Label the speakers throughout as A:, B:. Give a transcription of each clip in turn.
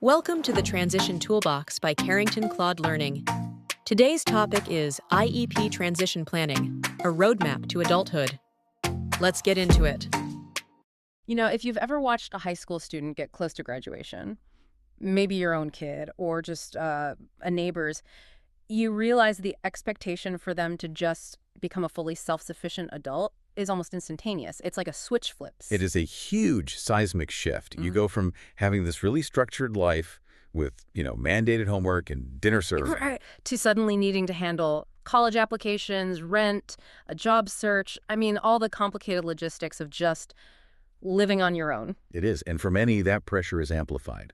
A: Welcome to the Transition Toolbox by Carrington Claude Learning. Today's topic is IEP Transition Planning, a roadmap to adulthood. Let's get into it.
B: You know, if you've ever watched a high school student get close to graduation, maybe your own kid or just a neighbor's, you realize the expectation for them to just become a fully self-sufficient adult is almost instantaneous. It's like a switch flips.
C: It is a huge seismic shift. You go from having this really structured life with, mandated homework and dinner served.
B: Right. To suddenly needing to handle college applications, rent, a job search. I mean, all the complicated logistics of just living on your own.
C: It is. And for many, that pressure is amplified.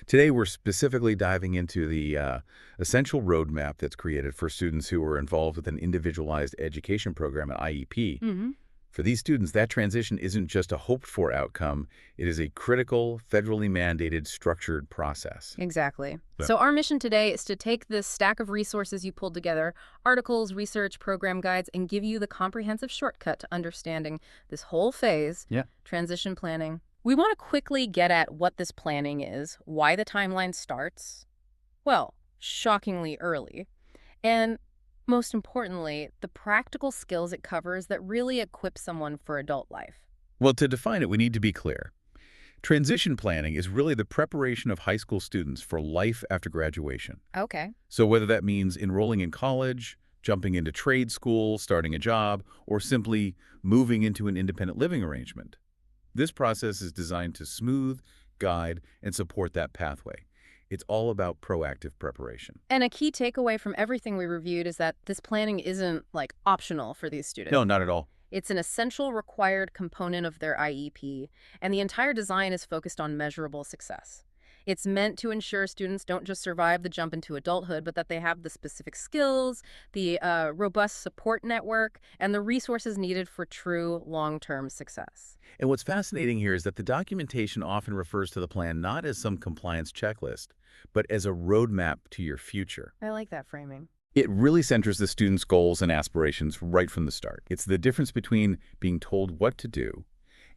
C: Today, we're specifically diving into the essential roadmap that's created for students who are involved with an individualized education program at IEP. For these students, that transition isn't just a hoped-for outcome. It is a critical, federally mandated, structured process.
B: Exactly.
C: Yeah.
B: So our mission today is to take this stack of resources you pulled together, articles, research, program guides, and give you the comprehensive shortcut to understanding this whole phase, transition planning. We want to quickly get at what this planning is, why the timeline starts, well, shockingly early, and most importantly, the practical skills it covers that really equip someone for adult life.
C: Well, to define it, we need to be clear. Transition planning is really the preparation of high school students for life after graduation.
B: Okay.
C: So whether that means enrolling in college, jumping into trade school, starting a job, or simply moving into an independent living arrangement, this process is designed to smooth, guide, and support that pathway. It's all about proactive preparation.
B: And a key takeaway from everything we reviewed is that this planning isn't, optional for these students.
C: No, not at all.
B: It's an essential required component of their IEP, and the entire design is focused on measurable success. It's meant to ensure students don't just survive the jump into adulthood, but that they have the specific skills, the robust support network, and the resources needed for true long-term success.
C: And what's fascinating here is that the documentation often refers to the plan not as some compliance checklist, but as a roadmap to your future.
B: I like that framing.
C: It really centers the student's goals and aspirations right from the start. It's the difference between being told what to do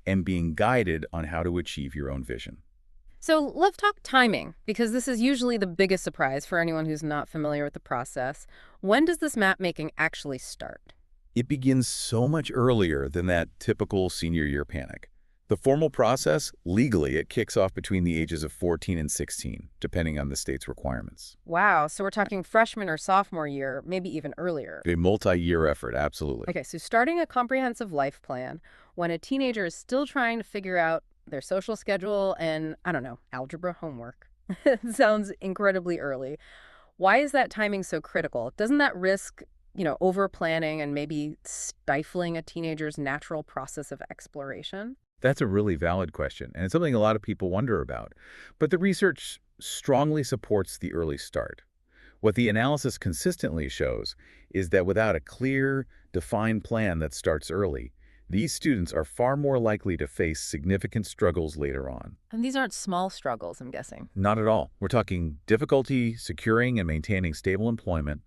C: and being guided on how to achieve your own vision.
B: So let's talk timing, because this is usually the biggest surprise for anyone who's not familiar with the process. When does this map making actually start?
C: It begins so much earlier than that typical senior year panic. The formal process, legally, it kicks off between the ages of 14 and 16, depending on the state's requirements.
B: Wow, so we're talking freshman or sophomore year, maybe even earlier.
C: A multi-year effort, absolutely.
B: Okay, so starting a comprehensive life plan when a teenager is still trying to figure out their social schedule and, algebra homework. Sounds incredibly early. Why is that timing so critical? Doesn't that risk, over-planning and maybe stifling a teenager's natural process of exploration?
C: That's a really valid question, and it's something a lot of people wonder about. But the research strongly supports the early start. What the analysis consistently shows is that without a clear, defined plan that starts early, these students are far more likely to face significant struggles later on.
B: And these aren't small struggles, I'm guessing.
C: Not at all. We're talking difficulty securing and maintaining stable employment,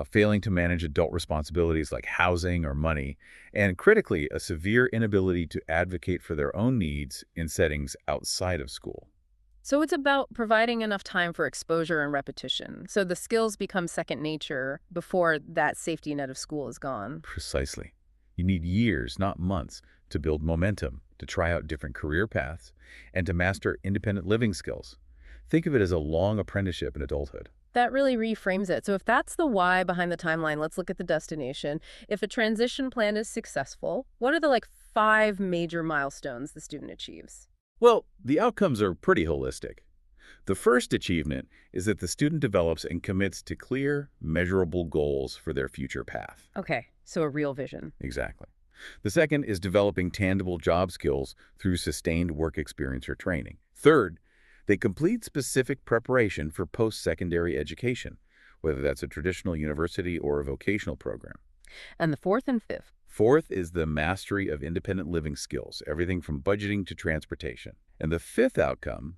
C: failing to manage adult responsibilities like housing or money, and critically, a severe inability to advocate for their own needs in settings outside of school.
B: So it's about providing enough time for exposure and repetition, so the skills become second nature before that safety net of school is gone.
C: Precisely. You need years, not months, to build momentum, to try out different career paths, and to master independent living skills. Think of it as a long apprenticeship in adulthood.
B: That really reframes it. So if that's the why behind the timeline, let's look at the destination. If a transition plan is successful, what are the 5 major milestones the student achieves?
C: Well, the outcomes are pretty holistic. The first achievement is that the student develops and commits to clear, measurable goals for their future path.
B: Okay, so a real vision.
C: Exactly. The second is developing tangible job skills through sustained work experience or training. Third, they complete specific preparation for post-secondary education, whether that's a traditional university or a vocational program.
B: And the fourth and fifth?
C: Fourth is the mastery of independent living skills, everything from budgeting to transportation. And the fifth outcome,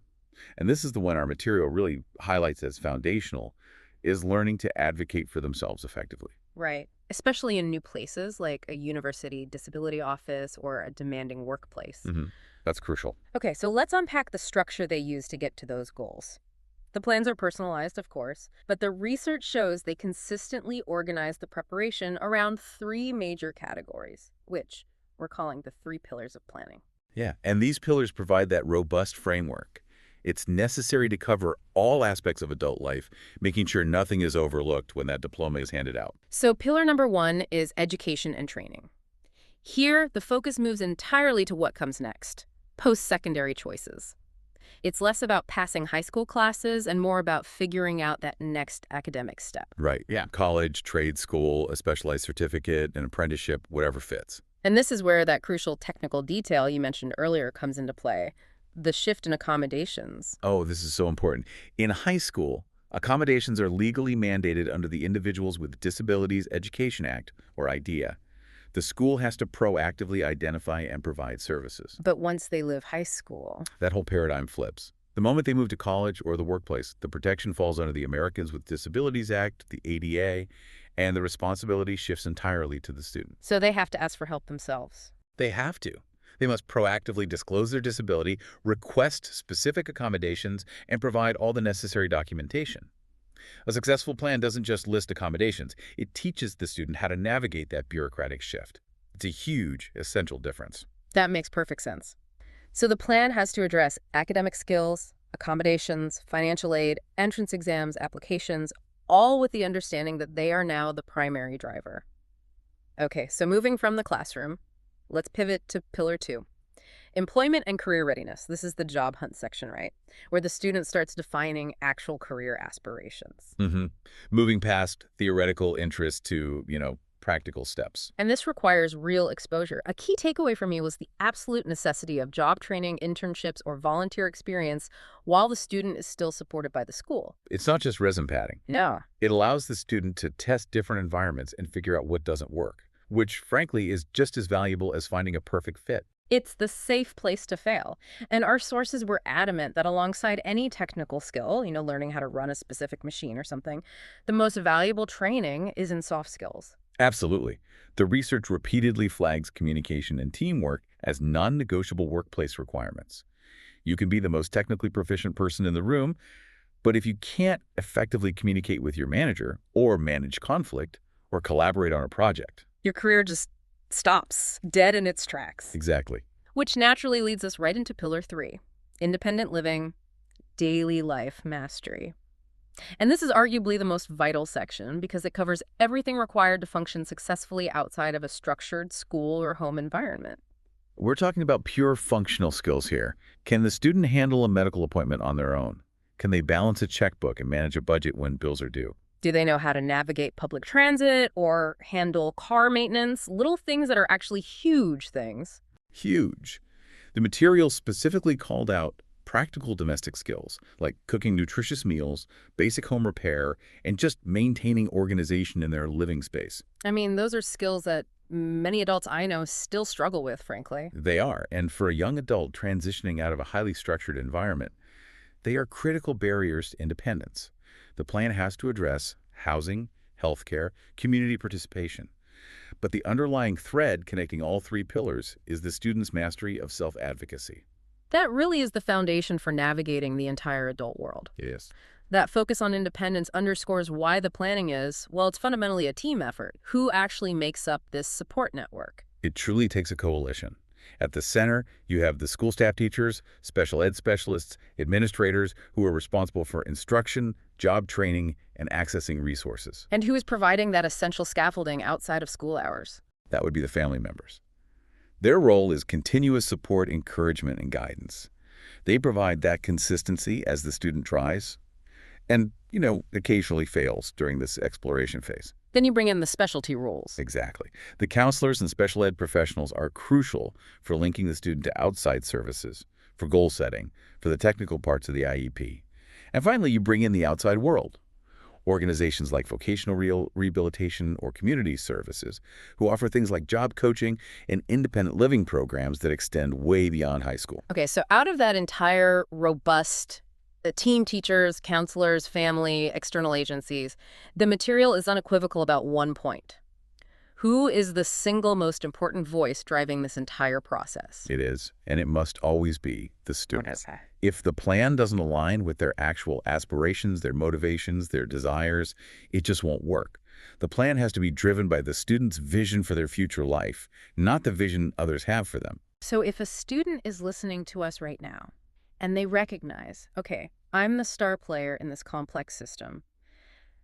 C: and this is the one our material really highlights as foundational, is learning to advocate for themselves effectively.
B: Right. Especially in new places like a university disability office or a demanding workplace.
C: That's crucial.
B: Okay, so let's unpack the structure they use to get to those goals. The plans are personalized, of course, but the research shows they consistently organize the preparation around three major categories, which we're calling the three pillars of planning.
C: Yeah, and these pillars provide that robust framework. It's necessary to cover all aspects of adult life, making sure nothing is overlooked when that diploma is handed out.
B: So pillar number one is education and training. Here, the focus moves entirely to what comes next, post-secondary choices. It's less about passing high school classes and more about figuring out that next academic step.
C: Right, yeah. College, trade school, a specialized certificate, an apprenticeship, whatever fits.
B: And this is where that crucial technical detail you mentioned earlier comes into play, the shift in accommodations.
C: Oh, this is so important. In high school, accommodations are legally mandated under the Individuals with Disabilities Education Act, or IDEA. The school has to proactively identify and provide services.
B: But once they leave high school,
C: That whole paradigm flips. The moment they move to college or the workplace, the protection falls under the Americans with Disabilities Act, the ADA, and the responsibility shifts entirely to the student.
B: so they have to ask for help themselves.
C: They have to. They must proactively disclose their disability, request specific accommodations, and provide all the necessary documentation. A successful plan doesn't just list accommodations. It teaches the student how to navigate that bureaucratic shift. It's a huge, essential difference.
B: That makes perfect sense. So the plan has to address academic skills, accommodations, financial aid, entrance exams, applications, all with the understanding that they are now the primary driver. Okay, so moving from the classroom, let's pivot to pillar two. Employment and career readiness. This is the job hunt section, right? Where the student starts defining actual career aspirations.
C: Moving past theoretical interest to, practical steps.
B: And this requires real exposure. A key takeaway for me was the absolute necessity of job training, internships, or volunteer experience while the student is still supported by the school.
C: It's not just resume padding.
B: No.
C: It allows the student to test different environments and figure out what doesn't work, which, frankly, is just as valuable as finding a perfect fit.
B: It's the safe place to fail. And our sources were adamant that alongside any technical skill, learning how to run a specific machine or something, the most valuable training is in soft skills.
C: Absolutely. The research repeatedly flags communication and teamwork as non-negotiable workplace requirements. You can be the most technically proficient person in the room, but if you can't effectively communicate with your manager or manage conflict or collaborate on a project,
B: your career just stops dead in its tracks.
C: Exactly.
B: Which naturally leads us right into pillar three, independent living, daily life mastery. And this is arguably the most vital section because it covers everything required to function successfully outside of a structured school or home environment.
C: We're talking about pure functional skills here. Can the student handle a medical appointment on their own? Can they balance a checkbook and manage a budget when bills are due?
B: Do they know how to navigate public transit or handle car maintenance? Little things that are actually huge things.
C: Huge. The material specifically called out practical domestic skills like cooking nutritious meals, basic home repair, and just maintaining organization in their living space.
B: I mean, those are skills that many adults I know still struggle with, frankly.
C: They are, and for a young adult transitioning out of a highly structured environment, they are critical barriers to independence. The plan has to address housing, healthcare, community participation. But the underlying thread connecting all three pillars is the student's mastery of self-advocacy.
B: That really is the foundation for navigating the entire adult world.
C: Yes.
B: That focus on independence underscores why the planning is, well, it's fundamentally a team effort. Who actually makes up this support network?
C: It truly takes a coalition. At the center, you have the school staff teachers, special ed specialists, administrators who are responsible for instruction, job training, and accessing resources.
B: And who is providing that essential scaffolding outside of school hours?
C: That would be the family members. Their role is continuous support, encouragement, and guidance. They provide that consistency as the student tries and, occasionally fails during this exploration phase.
B: Then you bring in the specialty roles.
C: Exactly. The counselors and special ed professionals are crucial for linking the student to outside services, for goal setting, for the technical parts of the IEP. And finally, you bring in the outside world. Organizations like vocational rehabilitation or community services who offer things like job coaching and independent living programs that extend way beyond high school.
B: Okay, so out of that entire robust team, teachers, counselors, family, external agencies, the material is unequivocal about one point. Who is the single most important voice driving this entire process?
C: It is, and it must always be the
B: What
C: student.
B: is that?
C: If the plan doesn't align with their actual aspirations, their motivations, their desires, it just won't work. The plan has to be driven by the student's vision for their future life, not the vision others have for them.
B: So if a student is listening to us right now and they recognize, okay, I'm the star player in this complex system,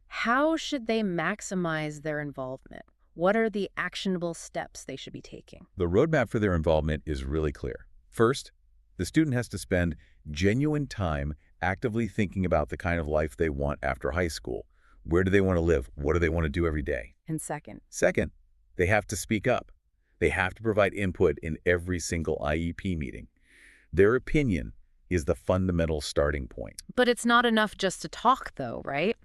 B: how should they maximize their involvement? What are the actionable steps they should be taking?
C: The roadmap for their involvement is really clear. First, the student has to spend genuine time actively thinking about the kind of life they want after high school. Where do they want to live? What do they want to do every day?
B: And second,
C: They have to speak up. They have to provide input in every single IEP meeting. Their opinion is the fundamental starting point.
B: but it's not enough just to talk though, right?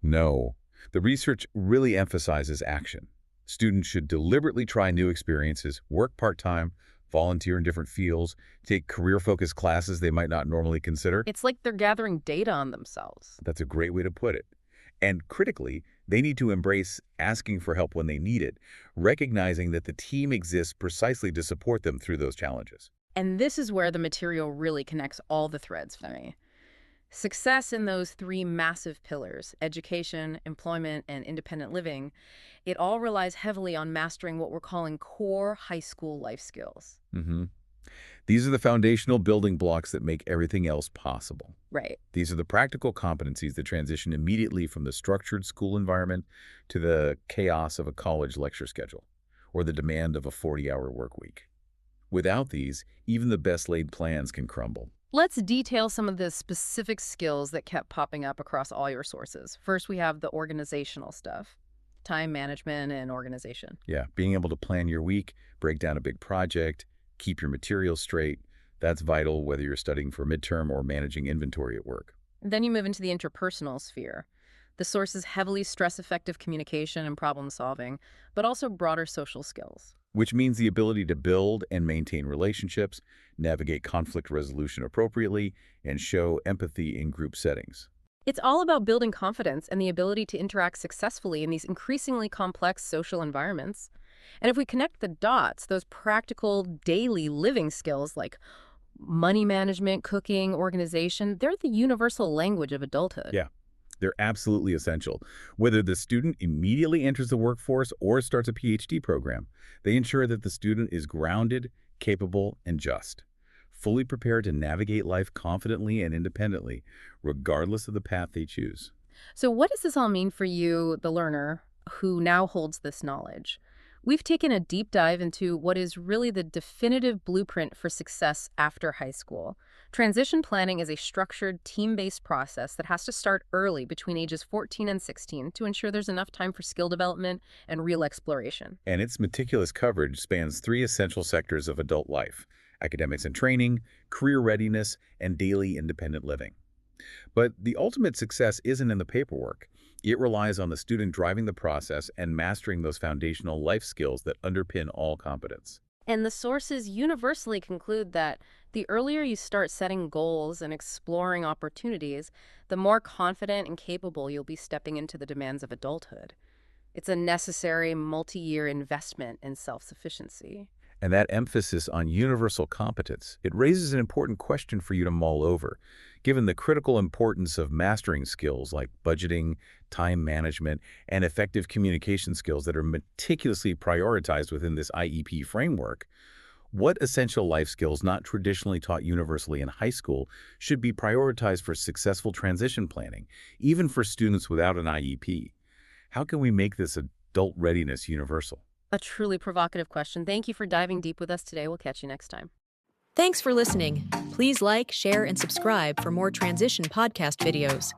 C: No, the research really emphasizes action. Students should deliberately try new experiences, work part-time, volunteer in different fields, take career-focused classes they might not normally consider.
B: It's like they're gathering data on themselves.
C: That's a great way to put it. And critically, they need to embrace asking for help when they need it, recognizing that the team exists precisely to support them through those challenges.
B: And this is where the material really connects all the threads for me. Success in those three massive pillars, education, employment, and independent living, it all relies heavily on mastering what we're calling core high school life skills.
C: These are the foundational building blocks that make everything else possible.
B: Right.
C: These are the practical competencies that transition immediately from the structured school environment to the chaos of a college lecture schedule or the demand of a 40-hour work week. Without these, even the best-laid plans can crumble.
B: Let's detail some of the specific skills that kept popping up across all your sources. First, we have the organizational stuff, time management and organization.
C: Yeah, being able to plan your week, break down a big project, keep your materials straight, that's vital whether you're studying for midterm or managing inventory at work.
B: Then you move into the interpersonal sphere. The sources heavily stress effective communication and problem solving, but also broader social skills.
C: Which means the ability to build and maintain relationships, navigate conflict resolution appropriately, and show empathy in group settings.
B: It's all about building confidence and the ability to interact successfully in these increasingly complex social environments. And if we connect the dots, those practical daily living skills like money management, cooking, organization, they're the universal language of adulthood.
C: Yeah, they're absolutely essential. Whether the student immediately enters the workforce or starts a PhD program, they ensure that the student is grounded, capable, and just, fully prepared to navigate life confidently and independently, regardless of the path they choose.
B: So what does this all mean for you, the learner, who now holds this knowledge? We've taken a deep dive into what is really the definitive blueprint for success after high school. Transition planning is a structured, team-based process that has to start early between ages 14 and 16 to ensure there's enough time for skill development and real exploration.
C: And its meticulous coverage spans three essential sectors of adult life: academics and training, career readiness, and daily independent living. But the ultimate success isn't in the paperwork. It relies on the student driving the process and mastering those foundational life skills that underpin all competence.
B: And the sources universally conclude that the earlier you start setting goals and exploring opportunities, the more confident and capable you'll be stepping into the demands of adulthood. It's a necessary multi-year investment in self-sufficiency.
C: And that emphasis on universal competence, it raises an important question for you to mull over. Given the critical importance of mastering skills like budgeting, time management, and effective communication skills that are meticulously prioritized within this IEP framework, what essential life skills not traditionally taught universally in high school should be prioritized for successful transition planning, even for students without an IEP? How can we make this adult readiness universal?
B: A truly provocative question. Thank you for diving deep with us today. We'll catch you next time.
A: Thanks for listening. Please like, share, and subscribe for more transition podcast videos.